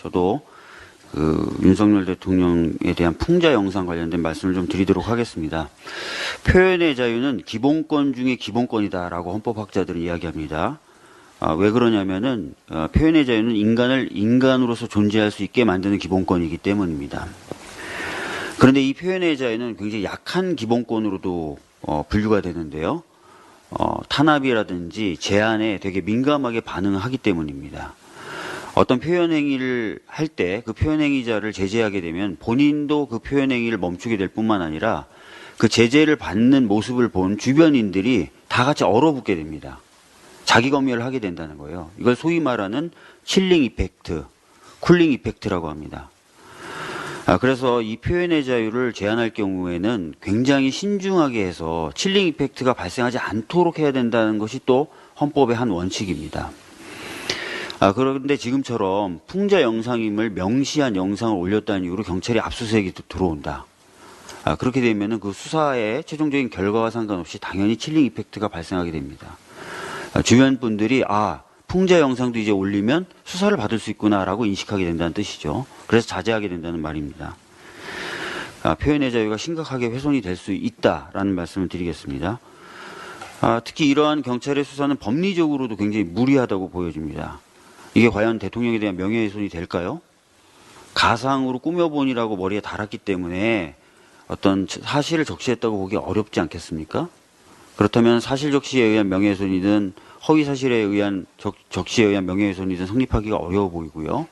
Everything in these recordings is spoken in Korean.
저도 윤석열 대통령에 대한 풍자 영상 관련된 말씀을 좀 드리도록 하겠습니다. 표현의 자유는 기본권 중에 기본권이다라고 헌법학자들은 이야기합니다. 왜 그러냐면은 표현의 자유는 인간을 인간으로서 존재할 수 있게 만드는 기본권이기 때문입니다. 그런데 이 표현의 자유는 굉장히 약한 기본권으로도 분류가 되는데요. 탄압이라든지 제한에 되게 민감하게 반응하기 때문입니다. 어떤 표현 행위를 할 때 그 표현 행위자를 제재하게 되면 본인도 그 표현 행위를 멈추게 될 뿐만 아니라 그 제재를 받는 모습을 본 주변인들이 다 같이 얼어붙게 됩니다. 자기 검열을 하게 된다는 거예요. 이걸 소위 말하는 칠링 이펙트, 쿨링 이펙트라고 합니다. 그래서 이 표현의 자유를 제한할 경우에는 굉장히 신중하게 해서 칠링 이펙트가 발생하지 않도록 해야 된다는 것이 또 헌법의 한 원칙입니다. 그런데 지금처럼 풍자 영상임을 명시한 영상을 올렸다는 이유로 경찰이 압수수색이 들어온다. 그렇게 되면 그 수사의 최종적인 결과와 상관없이 당연히 칠링 이펙트가 발생하게 됩니다. 주변 분들이 풍자 영상도 이제 올리면 수사를 받을 수 있구나라고 인식하게 된다는 뜻이죠. 그래서 자제하게 된다는 말입니다. 표현의 자유가 심각하게 훼손이 될 수 있다라는 말씀을 드리겠습니다. 특히 이러한 경찰의 수사는 법리적으로도 굉장히 무리하다고 보여집니다. 이게 과연 대통령에 대한 명예훼손이 될까요? 가상으로 꾸며본이라고 머리에 달았기 때문에 어떤 사실을 적시했다고 보기 어렵지 않겠습니까? 그렇다면 사실 적시에 의한 명예훼손이든 허위 사실에 의한 적시에 의한 명예훼손이든 성립하기가 어려워 보이고요.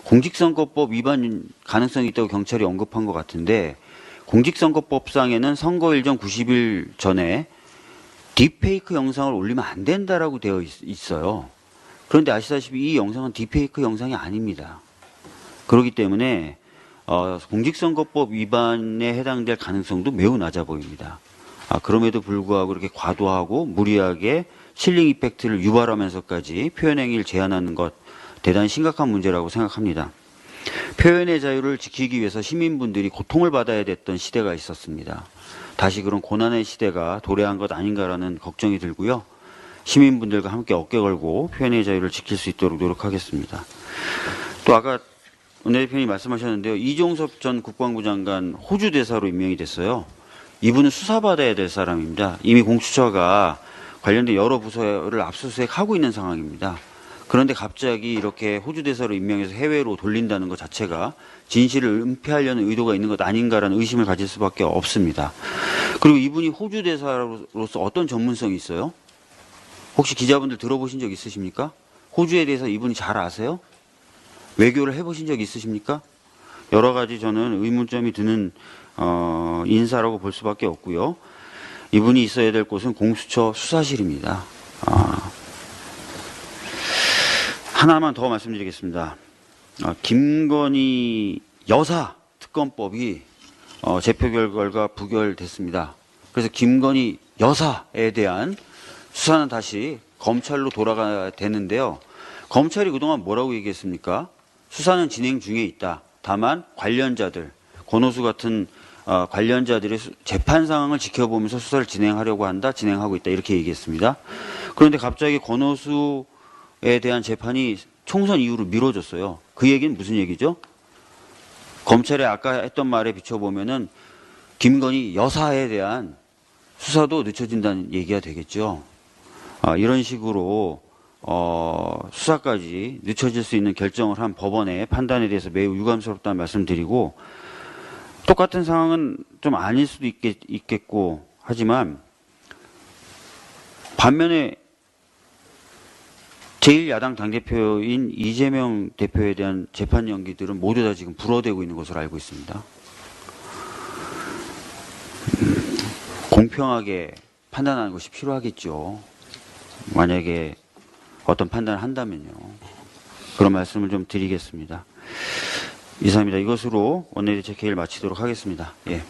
공직선거법 위반 가능성이 있다고 경찰이 언급한 것 같은데 공직선거법상에는 선거일 전 90일 전에 딥페이크 영상을 올리면 안 된다라고 되어 있어요. 그런데 아시다시피 이 영상은 딥페이크 영상이 아닙니다. 그렇기 때문에 공직선거법 위반에 해당될 가능성도 매우 낮아 보입니다. 그럼에도 불구하고 이렇게 과도하고 무리하게 칠링 이펙트를 유발하면서까지 표현행위를 제한하는 것 대단히 심각한 문제라고 생각합니다. 표현의 자유를 지키기 위해서 시민분들이 고통을 받아야 됐던 시대가 있었습니다. 다시 그런 고난의 시대가 도래한 것 아닌가라는 걱정이 들고요. 시민분들과 함께 어깨 걸고 표현의 자유를 지킬 수 있도록 노력하겠습니다. 또 아까 원내대표님 말씀하셨는데요. 이종섭 전 국방부 장관 호주 대사로 임명이 됐어요. 이분은 수사받아야 될 사람입니다. 이미 공수처가 관련된 여러 부서를 압수수색하고 있는 상황입니다. 그런데 갑자기 이렇게 호주 대사로 임명해서 해외로 돌린다는 것 자체가 진실을 은폐하려는 의도가 있는 것 아닌가라는 의심을 가질 수밖에 없습니다. 그리고 이분이 호주 대사로서 어떤 전문성이 있어요? 혹시 기자분들 들어보신 적 있으십니까? 호주에 대해서 이분이 잘 아세요? 외교를 해보신 적 있으십니까? 여러 가지 저는 의문점이 드는 인사라고 볼 수밖에 없고요. 이분이 있어야 될 곳은 공수처 수사실입니다. 하나만 더 말씀드리겠습니다. 김건희 여사 특검법이 제표 결과 부결됐습니다. 그래서 김건희 여사에 대한 수사는 다시 검찰로 돌아가야 되는데요. 검찰이 그동안 뭐라고 얘기했습니까? 수사는 진행 중에 있다. 다만 관련자들, 권오수 같은 관련자들의 재판 상황을 지켜보면서 수사를 진행하려고 한다, 진행하고 있다 이렇게 얘기했습니다. 그런데 갑자기 권오수에 대한 재판이 총선 이후로 미뤄졌어요. 그 얘기는 무슨 얘기죠? 검찰이 아까 했던 말에 비춰보면은 김건희 여사에 대한 수사도 늦춰진다는 얘기가 되겠죠. 이런 식으로 수사까지 늦춰질 수 있는 결정을 한 법원의 판단에 대해서 매우 유감스럽다는 말씀드리고 똑같은 상황은 좀 아닐 수도 있겠고 하지만 반면에 제1야당 당대표인 이재명 대표에 대한 재판 연기들은 모두 다 지금 불어대고 있는 것으로 알고 있습니다. 공평하게 판단하는 것이 필요하겠죠. 만약에 어떤 판단을 한다면요. 그런 말씀을 좀 드리겠습니다. 이상입니다. 이것으로 원내대책회의를 마치도록 하겠습니다. 예.